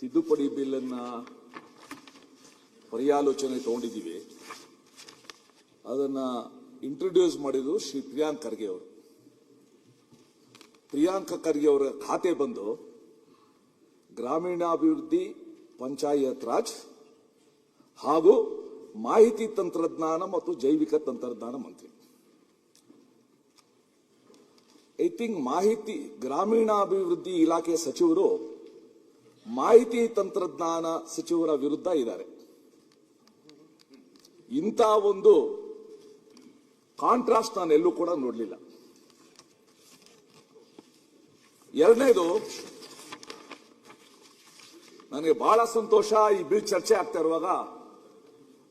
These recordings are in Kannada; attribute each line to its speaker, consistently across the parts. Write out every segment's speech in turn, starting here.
Speaker 1: ತಿದ್ದುಪಡಿ ಬಿಲ್ ಅನ್ನ ಪರ್ಯಾಲೋಚನೆ ತಗೊಂಡಿದ್ದೀವಿ. ಅದನ್ನ ಇಂಟ್ರೊಡ್ಯೂಸ್ ಮಾಡಿದ್ರು ಶ್ರೀ ಪ್ರಿಯಾಂಕ್ ಖರ್ಗೆ ಅವರು. ಪ್ರಿಯಾಂಕ ಖರ್ಗೆ ಅವರ ಖಾತೆ ಬಂದು ಗ್ರಾಮೀಣಾಭಿವೃದ್ಧಿ, ಪಂಚಾಯತ್ ರಾಜ್ ಹಾಗೂ ಮಾಹಿತಿ ತಂತ್ರಜ್ಞಾನ ಮತ್ತು ಜೈವಿಕ ತಂತ್ರಜ್ಞಾನ ಮಂತ್ರಿ. ಐ ಥಿಂಕ್ ಮಾಹಿತಿ ಗ್ರಾಮೀಣಾಭಿವೃದ್ಧಿ ಇಲಾಖೆ ಸಚಿವರು ಮಾಹಿತಿ ತಂತ್ರಜ್ಞಾನ ಸಚಿವರ ವಿರುದ್ಧ ಇದ್ದಾರೆ. ಇಂಥ ಒಂದು ಕಾಂಟ್ರಾಸ್ಟ್ ನಾನು ಎಲ್ಲೂ ಕೂಡ ನೋಡಲಿಲ್ಲ. ಎರಡನೇದು, ನನಗೆ ಬಹಳ ಸಂತೋಷ, ಈ ಬಿಲ್ ಚರ್ಚೆ ಆಗ್ತಾ ಇರುವಾಗ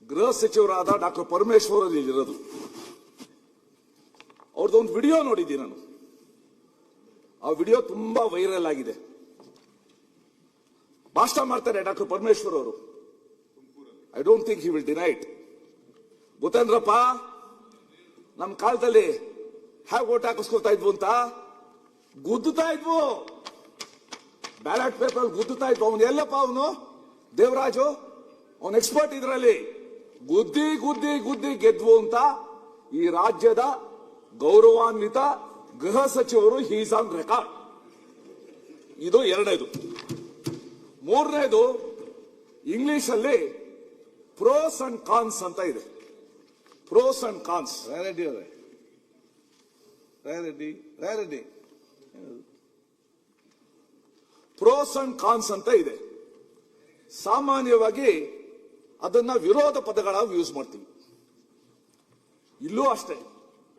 Speaker 1: ಗೃಹ ಸಚಿವರಾದ ಡಾಕ್ಟರ್ ಪರಮೇಶ್ವರ್ ಅಲ್ಲಿ ಇರೋದು. ಅವ್ರದ್ದೊಂದು ವಿಡಿಯೋ ನೋಡಿದ್ದೀನಿ ನಾನು. ಆ ವಿಡಿಯೋ ತುಂಬಾ ವೈರಲ್ ಆಗಿದೆ. ಭಾಷಣ ಮಾಡ್ತಾರೆ ಡಾಕ್ಟರ್ ಪರಮೇಶ್ವರ್ ಅವರು. I don't think he will deny it. ಗೊತ್ತೇಂದ್ರಪ್ಪ, ನಮ್ಮ ಕಾಲದಲ್ಲಿ ಹೇಗೆ ಓಟ್ ಹಾಕಿಸ್ಕೊಳ್ತಾ ಇದ್ವು ಅಂತ ಗುದ್ದುತ್ತಾ ಇದ್ವು. ಬ್ಯಾಲೆಟ್ ಪೇಪರ್ ಗುದ್ದುತ್ತಾ ಇದ್ವು. ಅವನು ಎಲ್ಲಪ್ಪ, ಅವನು ದೇವರಾಜು, ಅವನು ಎಕ್ಸ್ಪರ್ಟ್ ಇದರಲ್ಲಿ. ಗುದ್ದಿ ಗುದ್ದಿ ಗುದ್ದಿ ಗೆದ್ವು ಅಂತ ಈ ರಾಜ್ಯದ ಗೌರವಾನ್ವಿತ ಗೃಹ ಸಚಿವರು ಹೀಸ್ ಆನ್ ರೆಕಾರ್ಡ್. ಇದು ಎರಡನೇದು. ಮೂರನೇದು, ಇಂಗ್ಲಿಷ್ ಅಲ್ಲಿ ಪ್ರೋಸ್ ಅಂಡ್ ಕಾನ್ಸ್ ಅಂತ ಇದೆ. Pros and cons. Rayareddy pros and cons ಅಂತ ಇದೆ. ಸಾಮಾನ್ಯವಾಗಿ ಅದನ್ನ ವಿರೋಧ ಪದಗಳಾಗಿ ಯೂಸ್ ಮಾಡ್ತೀವಿ. ಇಲ್ಲೂ ಅಷ್ಟೇ.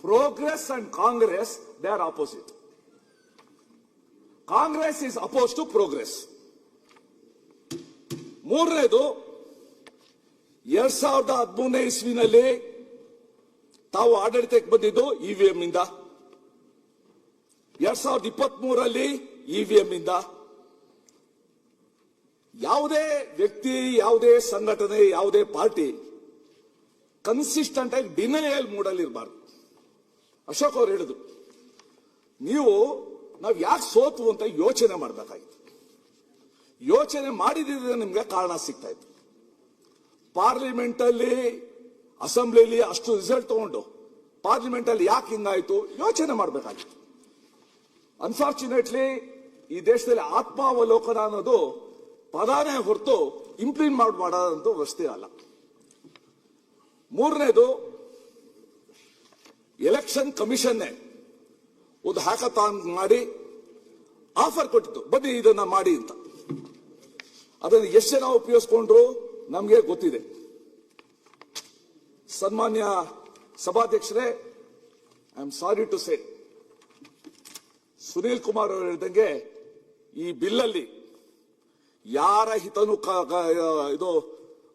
Speaker 1: Progress and Congress, they are opposite. Congress is oppose to progress. ಮೂರನೇದು, 2013ನೇ ಇಸ್ವಿನಲ್ಲಿ ತಾವು ಆಡಳಿತಕ್ಕೆ ಬಂದಿದ್ದು ಇವಿಎಂ ಇಂದ. 2023ರಲ್ಲಿ ಇವಿಎಂ ಇಂದ. ಯಾವುದೇ ವ್ಯಕ್ತಿ, ಯಾವುದೇ ಸಂಘಟನೆ, ಯಾವುದೇ ಪಾರ್ಟಿ ಕನ್ಸಿಸ್ಟೆಂಟ್ ಆಗಿ ಡಿನಯಲ್ ಮೂಡಲ್ಲಿ ಇರಬಾರ್ದು. ಅಶೋಕ್ ಅವರು ಹೇಳಿದ್ರು, ನಾವು ಯಾಕೆ ಸೋತು ಅಂತ ಯೋಚನೆ ಮಾಡಬೇಕಾಗಿತ್ತು. ಯೋಚನೆ ಮಾಡಿದ್ರೆ ನಿಮ್ಗೆ ಕಾರಣ ಸಿಗ್ತಾ ಇತ್ತು. ಪಾರ್ಲಿಮೆಂಟ್ ಅಲ್ಲಿ, ಅಸೆಂಬ್ಲಿಲಿ ಅಷ್ಟು ರಿಸಲ್ಟ್ ತಗೊಂಡು ಪಾರ್ಲಿಮೆಂಟ್ ಅಲ್ಲಿ ಯಾಕೆ ಹಿಂಗಾಯ್ತು ಯೋಚನೆ ಮಾಡಬೇಕಾಗಿತ್ತು. ಅನ್ಫಾರ್ಚುನೇಟ್ಲಿ ಈ ದೇಶದಲ್ಲಿ ಆತ್ಮಾವಲೋಕನ ಅನ್ನೋದು ಪದಾನೇ ಹೊರತು ಇಂಪ್ಲಿಮೆಂಟ್ ಮಾಡೋದಂತೂ ವ್ಯವಸ್ಥೆ ಅಲ್ಲ. ಮೂರನೇದು, ಎಲೆಕ್ಷನ್ ಕಮಿಷನ್ನೇ ಒಂದು ಹ್ಯಾಕಥಾನ್ ಮಾಡಿ ಆಫರ್ ಕೊಟ್ಟಿತ್ತು, ಬನ್ನಿ ಇದನ್ನ ಮಾಡಿ ಅಂತ. ಅದನ್ನು ಎಷ್ಟು ಜನ ಉಪಯೋಗಿಸಿಕೊಂಡ್ರು ನಮಗೆ ಗೊತ್ತಿದೆ. ಸನ್ಮಾನ್ಯ ಸಭಾಧ್ಯಕ್ಷರೇ, I am sorry to say, Sunil Kumar ಅವರು ಹೇಳಿದಂಗೆ ಈ ಬಿಲ್ಲಲ್ಲಿ ಯಾರ ಹಿತನೂ ಇದು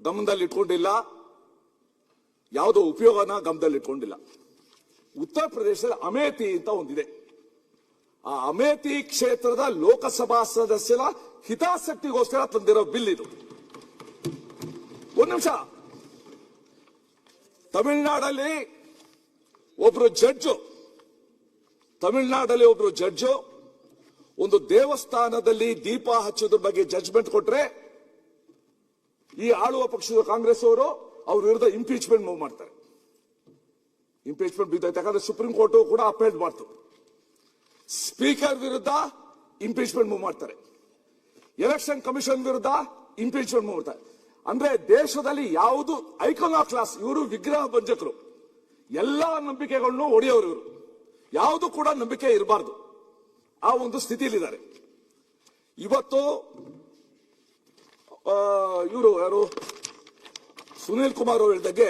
Speaker 1: ಗಮನದಲ್ಲಿ ಇಟ್ಕೊಂಡಿಲ್ಲ, ಯಾವುದೋ ಉಪಯೋಗನ ಗಮನದಲ್ಲಿ ಇಟ್ಕೊಂಡಿಲ್ಲ. ಉತ್ತರ ಪ್ರದೇಶದಲ್ಲಿ ಅಮೇಥಿ ಅಂತ ಒಂದಿದೆ. ಆ ಅಮೇಥಿ ಕ್ಷೇತ್ರದ ಲೋಕಸಭಾ ಸದಸ್ಯರ ಹಿತಾಸಕ್ತಿಗೋಸ್ಕರ ತಂದಿರೋ ಬಿಲ್ ಇದು. ಒಂದು ನಿಮಿಷ. ತಮಿಳುನಾಡಲ್ಲಿ ಒಬ್ರು ಜಡ್ಜು ಒಂದು ದೇವಸ್ಥಾನದಲ್ಲಿ ದೀಪ ಹಚ್ಚೋದ್ರ ಬಗ್ಗೆ ಜಡ್ಜ್ಮೆಂಟ್ ಕೊಟ್ರೆ, ಈ ಆಳುವ ಪಕ್ಷದ ಕಾಂಗ್ರೆಸ್ ಅವರು ಅವ್ರ ವಿರುದ್ಧ ಇಂಪೀಚ್ಮೆಂಟ್ ಮೂವ್ ಮಾಡ್ತಾರೆ. ಇಂಪೀಚ್ಮೆಂಟ್ ಬಿದ್ದೈತೆ, ಯಾಕಂದ್ರೆ ಸುಪ್ರೀಂ ಕೋರ್ಟ್ ಕೂಡ ಅಪೀಲ್ ಮಾಡ್ತು. ಸ್ಪೀಕರ್ ವಿರುದ್ಧ ಇಂಪೀಚ್ಮೆಂಟ್ ಮೂವ್ ಮಾಡ್ತಾರೆ. ಎಲೆಕ್ಷನ್ ಕಮಿಷನ್ ವಿರುದ್ಧ ಇಂಪೀಚ್ಮೆಂಟ್ ಮೂವ್ ಮಾಡ್ತಾರೆ. ಅಂದ್ರೆ ದೇಶದಲ್ಲಿ ಯಾವುದು ಐಕಾನ್ ಆಫ್ ಕ್ಲಾಸ್, ಇವರು ವಿಗ್ರಹ ಭಂಜಕರು. ಎಲ್ಲಾ ನಂಬಿಕೆಗಳನ್ನು ಒಡೆಯೋರು ಇವರು. ಯಾವುದು ಕೂಡ ನಂಬಿಕೆ ಇರಬಾರ್ದು. ಆ ಒಂದು ಸ್ಥಿತಿಯಲ್ಲಿದ್ದಾರೆ ಇವತ್ತು. ಇವರು ಯಾರು, ಸುನೀಲ್ ಕುಮಾರ್ ಅವರು ಹೇಳಿದಾಗೆ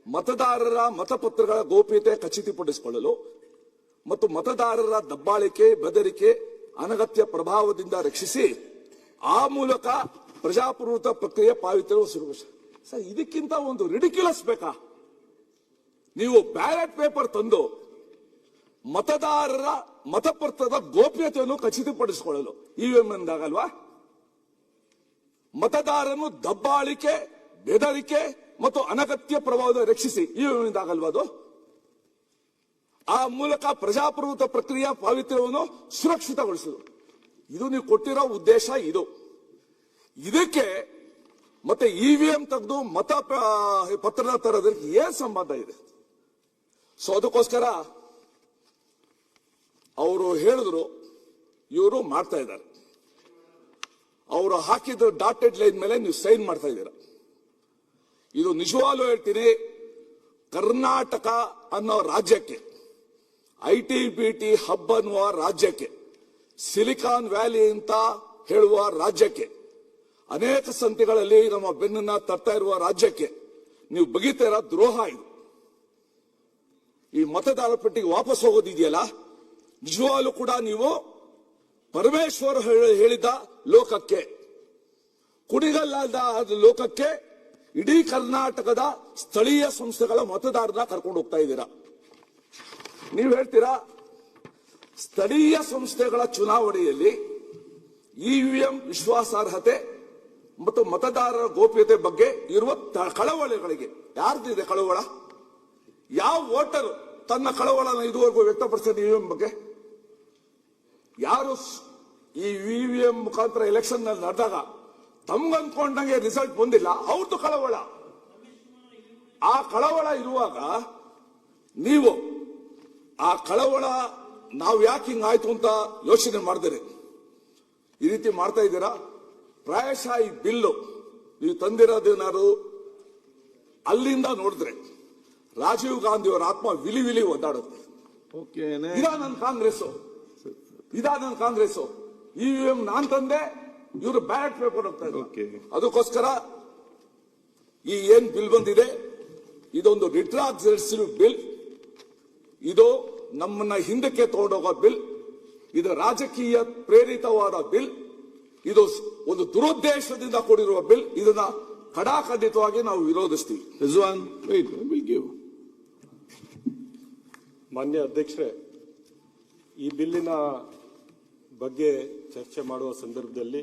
Speaker 1: ಮತದಾರರ ಮತಪತ್ರಗಳ ಗೌಪ್ಯತೆ ಖಚಿತಪಡಿಸಿಕೊಳ್ಳಲು ಮತ್ತು ಮತದಾರರ ದಬ್ಬಾಳಿಕೆ, ಬೆದರಿಕೆ, ಅನಗತ್ಯ ಪ್ರಭಾವದಿಂದ ರಕ್ಷಿಸಿ ಆ ಮೂಲಕ ಪ್ರಜಾಪ್ರಭುತ್ವ ಪ್ರಕ್ರಿಯೆ ಪಾವಿತ್ರ್ಯ. ಸರ್, ಇದಕ್ಕಿಂತ ಒಂದು ರಿಡಿಕ್ಯುಲಸ್ ಬೇಕಾ? ನೀವು ಬ್ಯಾಲೆಟ್ ಪೇಪರ್ ತಂದು ಮತದಾರರ ಮತಪತ್ರದ ಗೋಪ್ಯತೆಯನ್ನು ಖಚಿತಪಡಿಸಿಕೊಳ್ಳಲು ಇವಿಎಂ ಎಂದಾಗಲ್ವಾ? ಮತದಾರನು ದಬ್ಬಾಳಿಕೆ, ಬೆದರಿಕೆ ಮತ್ತು ಅನಗತ್ಯ ಪ್ರಭಾವದ ರಕ್ಷಿಸಿ ಇವಿಎಂ ಎಂದಾಗಲ್ವಾ ಅದು? ಆ ಮೂಲಕ ಪ್ರಜಾಪ್ರಭುತ್ವ ಪ್ರಕ್ರಿಯೆ ಪಾವಿತ್ರ್ಯವನ್ನು ಸುರಕ್ಷಿತಗೊಳಿಸುವುದು. ಇದು ನೀವು ಕೊಟ್ಟಿರೋ ಉದ್ದೇಶ. ಇದು ಇದಕ್ಕೆ ಮತ್ತೆ ಇವಿಎಂ ತೆಗೆದು ಪತ್ರ ತರೋದಕ್ಕೆ ಏನ್ ಸಂಬಂಧ ಇದೆ? ಸೊ ಅದಕ್ಕೋಸ್ಕರ ಅವರು ಹೇಳಿದ್ರು, ಇವರು ಮಾಡ್ತಾ ಇದ್ದಾರೆ. ಅವರು ಹಾಕಿದ ಡಾಟೆಡ್ ಲೈನ್ ಮೇಲೆ ನೀವು ಸೈನ್ ಮಾಡ್ತಾ ಇದ್ದೀರಾ. ಇದು ನಿಜವಾಗ್ಲೂ ಹೇಳ್ತೀನಿ, ಕರ್ನಾಟಕ ಅನ್ನೋ ರಾಜ್ಯಕ್ಕೆ, ITBT ಹಬ್ ಅನ್ನುವ ರಾಜ್ಯಕ್ಕೆ, ಸಿಲಿಕಾನ್ ವ್ಯಾಲಿ ಅಂತ ಹೇಳುವ ರಾಜ್ಯಕ್ಕೆ, ಅನೇಕ ಸಂತೆಗಳಲ್ಲಿ ನಮ್ಮ ಬೆನ್ನನ್ನ ತರ್ತಾ ಇರುವ ರಾಜ್ಯಕ್ಕೆ ನೀವು ಬಗೀತಾ ಇರೋ ದ್ರೋಹ ಇದು. ಈ ಮತದಾರರ ಪಟ್ಟಿಗೆ ವಾಪಸ್ ಹೋಗೋದಿದೆಯಲ್ಲ, ನಿಜವಾಗ್ಲೂ ಕೂಡ ನೀವು ಪರಮೇಶ್ವರ್ ಹೇಳಿದ ಲೋಕಕ್ಕೆ, ಕುಣಿಗಲ್ಲಾದ ಲೋಕಕ್ಕೆ ಇಡೀ ಕರ್ನಾಟಕದ ಸ್ಥಳೀಯ ಸಂಸ್ಥೆಗಳ ಮತದಾರರನ್ನ ಕರ್ಕೊಂಡು ಹೋಗ್ತಾ ಇದ್ದೀರಾ. ನೀವು ಹೇಳ್ತೀರಾ ಸ್ಥಳೀಯ ಸಂಸ್ಥೆಗಳ ಚುನಾವಣೆಯಲ್ಲಿ ಇವಿಎಂ ವಿಶ್ವಾಸಾರ್ಹತೆ ಮತ್ತು ಮತದಾರರ ಗೋಪ್ಯತೆ ಬಗ್ಗೆ ಇರುವ ಕಳವಳಗಳಿಗೆ ಯಾರ್ದಿದೆ ಕಳವಳ? ಯಾವ ವೋಟರ್ ತನ್ನ ಕಳವಳನ ಇದುವರೆಗೂ ವ್ಯಕ್ತಪಡಿಸಿದ ಇವಿಎಂ ಬಗ್ಗೆ? ಯಾರು ಈ ಇವಿಎಂ ಮುಖಾಂತರ ಎಲೆಕ್ಷನ್ ನಲ್ಲಿ ನಡೆದಾಗ ತಮ್ಗಂದ್ಕೊಂಡಂಗೆ ರಿಸಲ್ಟ್ ಬಂದಿಲ್ಲ, ಅವ್ರದ್ದು ಕಳವಳ. ಆ ಕಳವಳ ಇರುವಾಗ ನೀವು ಆ ಕಳವಳ ನಾವು ಯಾಕೆ ಹಿಂಗಾಯ್ತು ಅಂತ ಯೋಚನೆ ಮಾಡಿದರೆ ಈ ರೀತಿ ಮಾಡ್ತಾ ಇದ್ದೀರಾ. ಪ್ರಾಯಶಃ ಈ ಬಿಲ್ಲು ನೀವು ತಂದಿರೋದೇನಾದ್ರು ಅಲ್ಲಿಂದ ನೋಡಿದ್ರೆ ರಾಜೀವ್ ಗಾಂಧಿ ಅವರ ಆತ್ಮ ವಿಲಿ ವಿಲಿ ಒದ್ದಾಡುತ್ತೆ. ಇದಾ ನನ್ನ ಕಾಂಗ್ರೆಸ್, ಇವಿಎಂ ನಾನ್ ತಂದೆ, ಇವರು ಬ್ಯಾಲೆಟ್ ಪೇಪರ್ ಹೋಗ್ತಾ ಇದ್ದಾರೆ. ಅದಕ್ಕೋಸ್ಕರ ಈ ಏನ್ ಬಿಲ್ ಬಂದಿದೆ ಇದೊಂದು ರಿಟ್ರಾಕ್ಸಿವ್ ಬಿಲ್. ಇದು ನಮ್ಮನ್ನ ಹಿಂದಕ್ಕೆ ತಗೊಂಡೋಗೋ ಬಿಲ್. ಇದು ರಾಜಕೀಯ ಪ್ರೇರಿತವಾದ ಬಿಲ್. ಇದು ಒಂದು ದುರುದ್ದೇಶದಿಂದ ಕೂಡಿರುವ ಬಿಲ್. ಇದನ್ನ ಖಡಾಖಂಡಿತವಾಗಿ ನಾವು ವಿರೋಧಿಸ್ತೀವಿ.
Speaker 2: ಮಾನ್ಯ ಅಧ್ಯಕ್ಷರೇ, ಈ ಬಿಲ್ಲಿನ ಬಗ್ಗೆ ಚರ್ಚೆ ಮಾಡುವ ಸಂದರ್ಭದಲ್ಲಿ